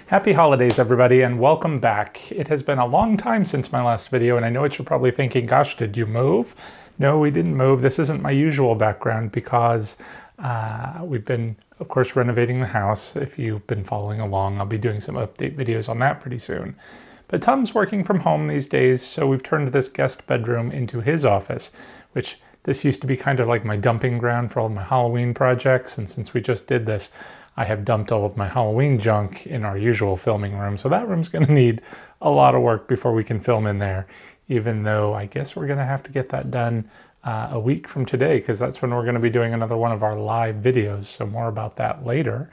Happy holidays, everybody, and welcome back. It has been a long time since my last video, and I know what you're probably thinking, gosh, did you move? No, we didn't move. This isn't my usual background because we've been, of course, renovating the house. If you've been following along, I'll be doing some update videos on that pretty soon. But Tom's working from home these days, so we've turned this guest bedroom into his office, which this used to be kind of like my dumping ground for all my Halloween projects, and since we just did this, I have dumped all of my Halloween junk in our usual filming room, so that room's going to need a lot of work before we can film in there, even though I guess we're going to have to get that done a week from today, because that's when we're going to be doing another one of our live videos, so more about that later,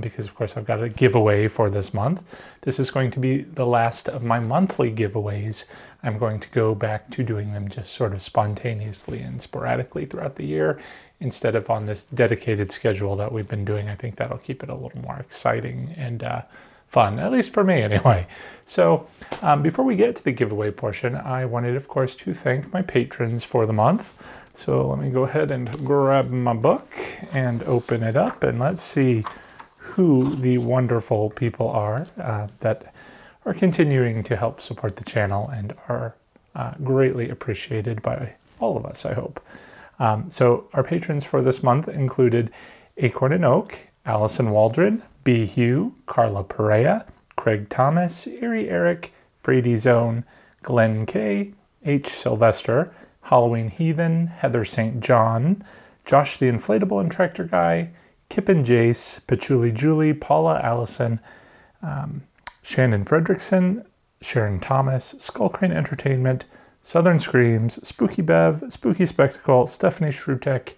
because of course I've got a giveaway for this month. This is going to be the last of my monthly giveaways. I'm going to go back to doing them just sort of spontaneously and sporadically throughout the year, instead of on this dedicated schedule that we've been doing. I think that'll keep it a little more exciting and fun, at least for me anyway. So before we get to the giveaway portion, I wanted, of course, to thank my patrons for the month. So let me go ahead and grab my book and open it up, and let's see who the wonderful people are that are continuing to help support the channel and are greatly appreciated by all of us, I hope. So our patrons for this month included Acorn and Oak, Allison Waldron, B. Hugh, Carla Perea, Craig Thomas, Eerie Eric, Frady Zone, Glenn K, H. Sylvester, Halloween Heathen, Heather St. John, Josh the Inflatable and Tractor Guy, Kip and Jace, Patchouli Julie, Paula Allison, Shannon Fredrickson, Sharon Thomas, Skullcrane Entertainment, Southern Screams, Spooky Bev, Spooky Spectacle, Stephanie Schrutek,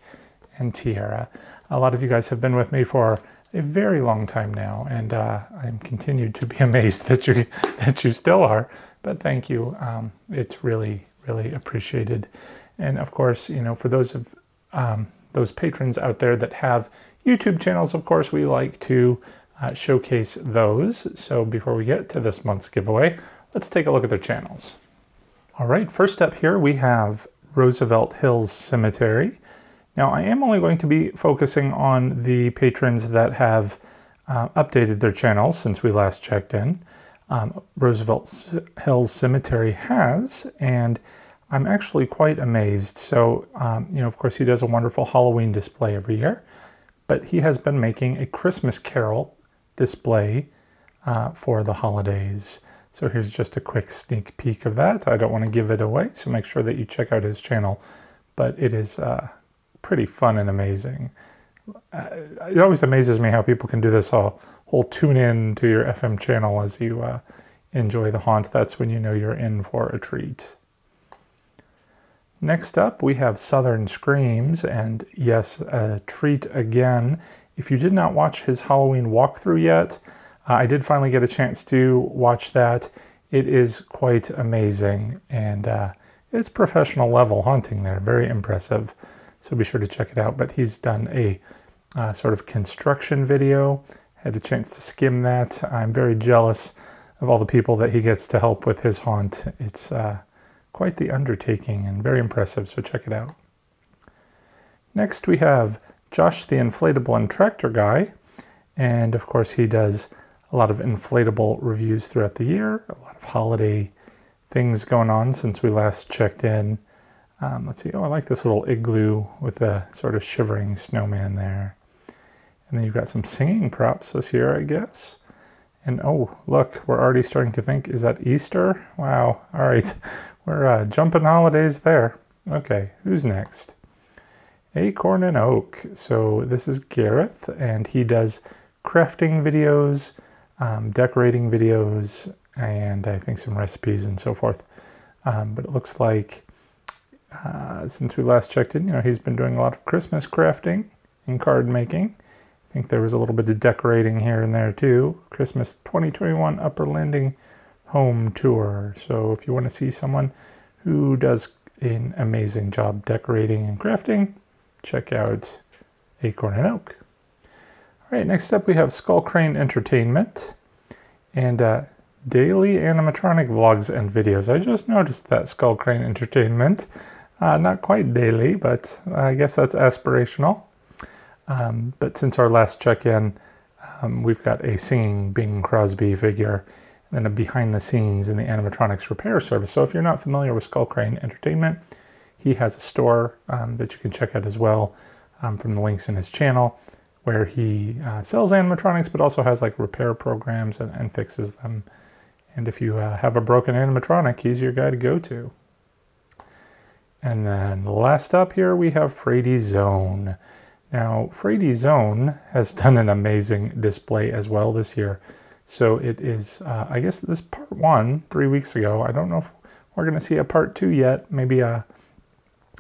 and Teara. A lot of you guys have been with me for a very long time now, and I'm continued to be amazed that you still are. But thank you. It's really, really appreciated. And of course, you know, for those of those patrons out there that have YouTube channels, of course, we like to showcase those. So before we get to this month's giveaway, let's take a look at their channels. All right, first up here we have Roosevelt Hills Cemetery. Now I am only going to be focusing on the patrons that have updated their channels since we last checked in. Roosevelt Hills Cemetery has, and I'm actually quite amazed. So, you know, of course he does a wonderful Halloween display every year, but he has been making a Christmas Carol display for the holidays. So here's just a quick sneak peek of that. I don't want to give it away, so make sure that you check out his channel. But it is pretty fun and amazing. It always amazes me how people can do this whole tune in to your FM channel as you enjoy the haunt. That's when you know you're in for a treat. Next up, we have Southern Screams, and yes, a treat again. If you did not watch his Halloween walkthrough yet, I did finally get a chance to watch that. It is quite amazing, and it's professional level haunting there. Very impressive. So be sure to check it out. But he's done a sort of construction video. Had a chance to skim that. I'm very jealous of all the people that he gets to help with his haunt. It's quite the undertaking and very impressive, so check it out. Next we have Josh the Inflatable and Tractor Guy, and of course he does a lot of inflatable reviews throughout the year, a lot of holiday things going on since we last checked in. Let's see, oh, I like this little igloo with a sort of shivering snowman there. And then you've got some singing props this year, I guess. And oh, look, we're already starting to think, is that Easter? Wow, all right, we're jumping holidays there. Okay, who's next? Acorn and Oak. So this is Gareth, and he does crafting videos, decorating videos, and I think some recipes and so forth. But it looks like since we last checked in, you know, he's been doing a lot of Christmas crafting and card making. I think there was a little bit of decorating here and there too. Christmas 2021 Upper Landing Home Tour. So if you want to see someone who does an amazing job decorating and crafting, check out Acorn and Oak. All right, next up we have Skullcrane Entertainment and daily animatronic vlogs and videos. I just noticed that Skullcrane Entertainment. Not quite daily, but I guess that's aspirational. But since our last check-in, we've got a singing Bing Crosby figure, and then a behind the scenes in the animatronics repair service. So if you're not familiar with Skull Crane Entertainment, he has a store that you can check out as well from the links in his channel, where he sells animatronics, but also has like repair programs and fixes them. And if you have a broken animatronic, he's your guy to go to. And then last up here, we have Frady Zone. Now, Frady Zone has done an amazing display as well this year. So it is, I guess this part 1, 3 weeks ago. I don't know if we're going to see a part 2 yet. Maybe an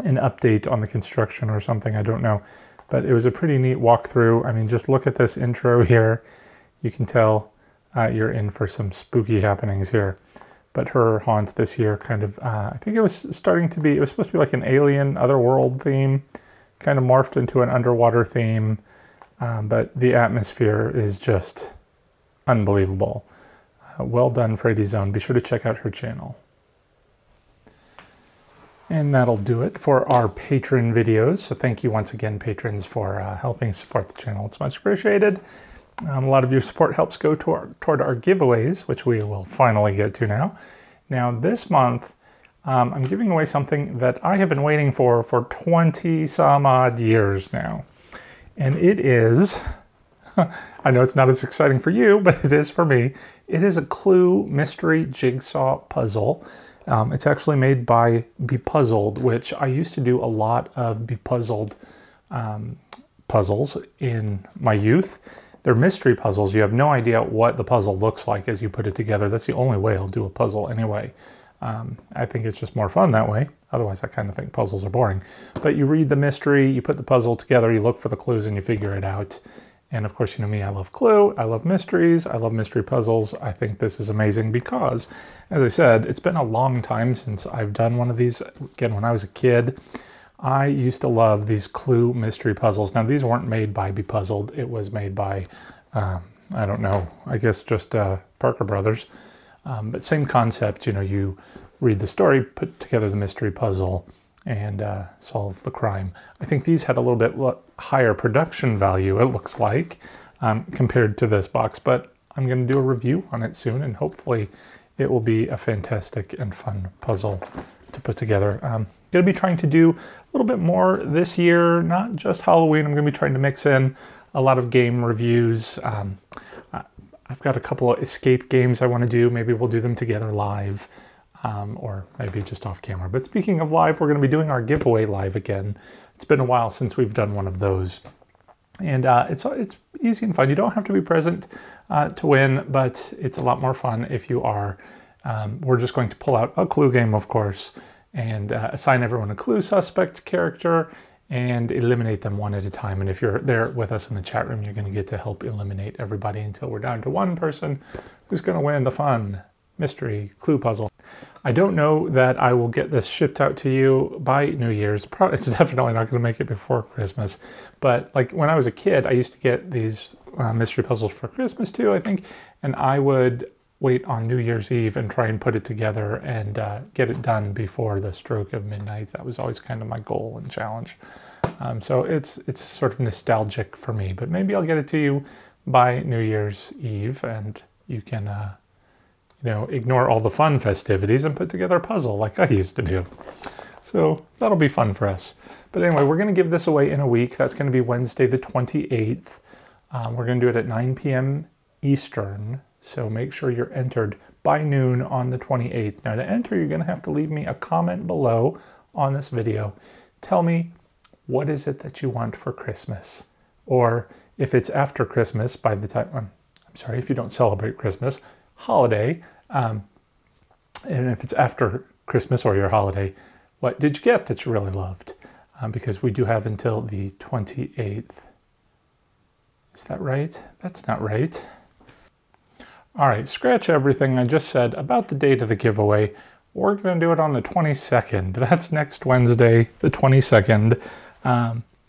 update on the construction or something. I don't know. But it was a pretty neat walkthrough. I mean, just look at this intro here. You can tell you're in for some spooky happenings here. But her haunt this year kind of, I think it was supposed to be like an alien, otherworld theme. Kind of morphed into an underwater theme. But the atmosphere is just unbelievable. Well done, Frady Zone. Be sure to check out her channel. And that'll do it for our Patron videos. So thank you once again, patrons, for helping support the channel. It's much appreciated. A lot of your support helps go toward our giveaways, which we will finally get to now. Now this month, I'm giving away something that I have been waiting for 20 some odd years now. And it is, I know it's not as exciting for you, but it is for me. It is a Clue mystery jigsaw puzzle. It's actually made by Bepuzzled, which I used to do a lot of Bepuzzled puzzles in my youth. They're mystery puzzles. You have no idea what the puzzle looks like as you put it together. That's the only way I'll do a puzzle anyway. I think it's just more fun that way. Otherwise, I kind of think puzzles are boring. But you read the mystery, you put the puzzle together, you look for the clues, and you figure it out. And of course, you know me, I love Clue, I love mysteries, I love mystery puzzles. I think this is amazing because, as I said, it's been a long time since I've done one of these. Again, when I was a kid, I used to love these Clue mystery puzzles. Now, these weren't made by Bepuzzled. It was made by, I don't know, I guess just Parker Brothers. But same concept, you know, you read the story, put together the mystery puzzle, and solve the crime. I think these had a little bit higher production value, it looks like, compared to this box, but I'm going to do a review on it soon, and hopefully it will be a fantastic and fun puzzle to put together. I'm going to be trying to do a little bit more this year, not just Halloween. I'm going to be trying to mix in a lot of game reviews. I've got a couple of escape games I want to do. Maybe we'll do them together live. Or maybe just off camera. But speaking of live, we're going to be doing our giveaway live again. It's been a while since we've done one of those. And it's easy and fun. You don't have to be present to win, but it's a lot more fun if you are. We're just going to pull out a Clue game, of course, and assign everyone a Clue suspect character and eliminate them one at a time. And if you're there with us in the chat room, you're going to get to help eliminate everybody until we're down to one person who's going to win the fun mystery Clue puzzle. I don't know that I will get this shipped out to you by New Year's. It's definitely not going to make it before Christmas. But like when I was a kid, I used to get these mystery puzzles for Christmas too, I think. And I would wait on New Year's Eve and try and put it together and get it done before the stroke of midnight. That was always kind of my goal and challenge. So it's sort of nostalgic for me. But maybe I'll get it to you by New Year's Eve and you can you know, ignore all the fun festivities and put together a puzzle like I used to do. So that'll be fun for us. But anyway, we're going to give this away in a week. That's going to be Wednesday the 28th. We're going to do it at 9 p.m. Eastern. So make sure you're entered by noon on the 28th. Now to enter, you're going to have to leave me a comment below on this video. Tell me, what is it that you want for Christmas? Or if it's after Christmas, by the time, I'm sorry, if you don't celebrate Christmas, holiday, and if it's after Christmas or your holiday, what did you get that you really loved? Because we do have until the 28th. Is that right? That's not right. All right, scratch everything I just said about the date of the giveaway. We're going to do it on the 22nd. That's next Wednesday, the 22nd.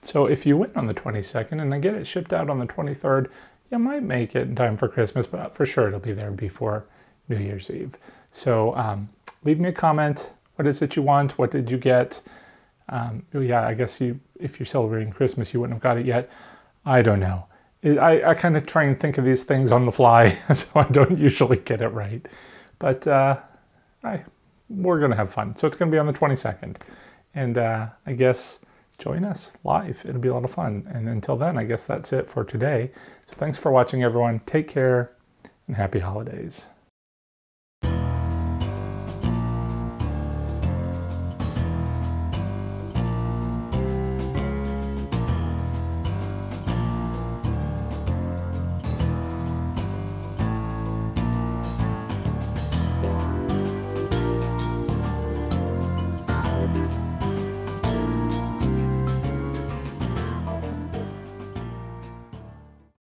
So if you win on the 22nd and I get it shipped out on the 23rd, you might make it in time for Christmas, but for sure it'll be there before New Year's Eve. So leave me a comment. What is it you want? What did you get? Yeah, I guess if you're celebrating Christmas, you wouldn't have got it yet. I don't know. I kind of try and think of these things on the fly, so I don't usually get it right. But we're going to have fun. So it's going to be on the 22nd. And I guess join us live. It'll be a lot of fun. And until then, I guess that's it for today. So thanks for watching, everyone. Take care and happy holidays.